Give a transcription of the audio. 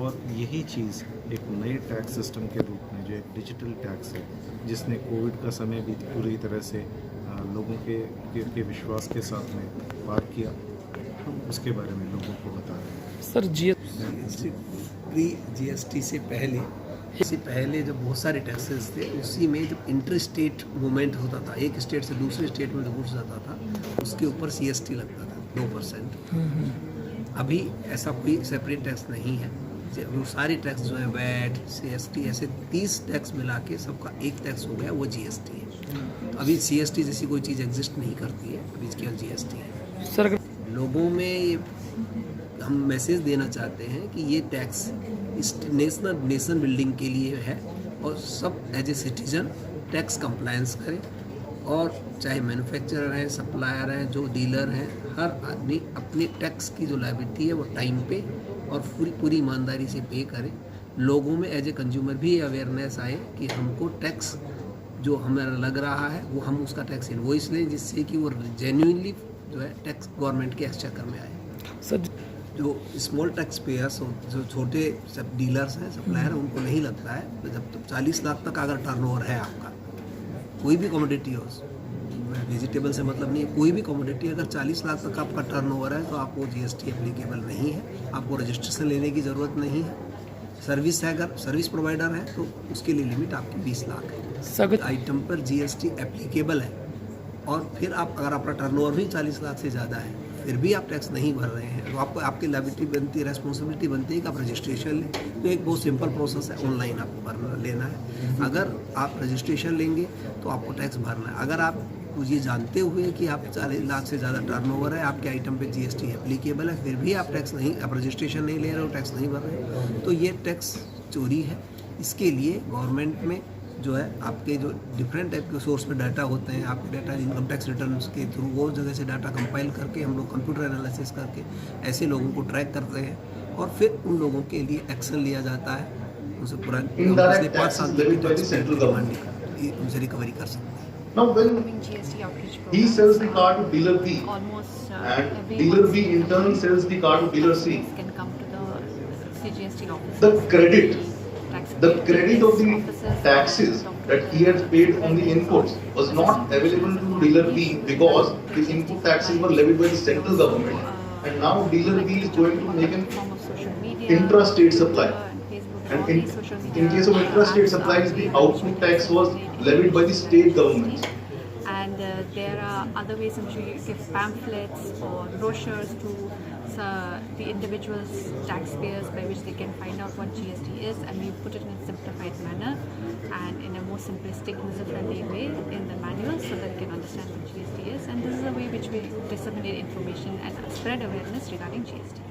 और यही चीज़ एक नए टैक्स सिस्टम के रूप में जो एक डिजिटल टैक्स है, जिसने कोविड का समय भी पूरी तरह से लोगों के विश्वास के साथ में पार किया, हम उसके बारे में लोगों को बता रहे हैं। सर प्री जीएसटी से पहले जब बहुत सारे टैक्सेस थे, उसी में जब इंटर स्टेट मूवमेंट होता था, एक स्टेट से दूसरे स्टेट में जो गुड्स जाता था उसके ऊपर सीएसटी लगता था 2%। अभी ऐसा कोई सेपरेट टैक्स नहीं है। वो सारे टैक्स जो है वैट, सीएसटी, ऐसे 30 टैक्स मिला के सबका एक टैक्स हो गया, वो जीएसटी है। अभी सीएसटी जैसी कोई चीज़ एग्जिस्ट नहीं करती है, अभी केवल जीएसटी है। सर लोगों में ये हम मैसेज देना चाहते हैं कि ये टैक्स इस नेशन बिल्डिंग के लिए है और सब as a citizen tax compliance करें। और चाहे मैन्युफैक्चरर हैं, सप्लायर हैं, जो डीलर हैं, हर आदमी अपने टैक्स की जो लायबिलिटी है वो टाइम पे और पूरी ईमानदारी से पे करें। लोगों में एज ए कंज्यूमर भी अवेयरनेस आए कि हमको टैक्स जो हमें लग रहा है वो हम उसका टैक्स इनवॉइस लें, जिससे कि वो जेन्युइनली जो है टैक्स गवर्नमेंट के एक्सचेकर में आए। सर जो स्मॉल टैक्स पेयर्स, जो छोटे सब डीलर्स हैं, सप्लायर हैं, उनको नहीं लगता है। तो जब 40 लाख तक अगर टर्नओवर है आपका, कोई भी कमोडिटी हो, वेजिटेबल से मतलब नहीं है, कोई भी कमोडिटी अगर 40 लाख तक आपका टर्नओवर है तो आपको जीएसटी एप्लीकेबल नहीं है, आपको रजिस्ट्रेशन लेने की ज़रूरत नहीं है। सर्विस है, अगर सर्विस प्रोवाइडर है तो उसके लिए लिमिट आपकी 20 लाख है। सर आइटम पर जीएसटी एप्लीकेबल है। और फिर आप अगर आपका टर्नओवर भी 40 लाख से ज़्यादा है, फिर भी आप टैक्स नहीं भर रहे हैं, तो आपको आपकी लायबिलिटी बनती है, रेस्पॉन्सिबिलिटी बनती है कि आप रजिस्ट्रेशन लें। तो एक बहुत सिंपल प्रोसेस है, ऑनलाइन आपको भरना लेना है। अगर आप रजिस्ट्रेशन लेंगे तो आपको टैक्स भरना है। अगर आप ये जानते हुए कि आप 40 लाख से ज़्यादा टर्नओवर है, आपके आइटम पे जीएसटी एप्लीकेबल है, फिर भी आप टैक्स नहीं, आप रजिस्ट्रेशन नहीं ले रहे हो, टैक्स नहीं भर रहे हो, तो ये टैक्स चोरी है। इसके लिए गवर्नमेंट में जो है आपके जो डिफरेंट टाइप के सोर्स में डाटा होते हैं, आपके डाटा इनकम टैक्स रिटर्न के थ्रू वो जगह से डाटा कंपाइल करके हम लोग कंप्यूटर एनालिसिस करके ऐसे लोगों को ट्रैक करते हैं और फिर उन लोगों के लिए एक्शन लिया जाता है। उनसे पूरा 5 साल तक उनसे रिकवरी कर सकते हैं। Now, when he sells the car to dealer B, and dealer B in turn sells the car to dealer C, the credit of the taxes that he has paid on the inputs was not available to dealer B because the input taxes were levied by the central government, and now dealer B is going to make an intra-state supply. And in case of intra-state supplies, the output tax was levied by the state governments. And there are other ways in which we give pamphlets or brochures to the individuals, taxpayers, by which they can find out what GST is, and we put it in a simplified manner and in a more simplistic, user-friendly way in the manual so that they can understand what GST is. And this is a way which we disseminate information and spread awareness regarding GST.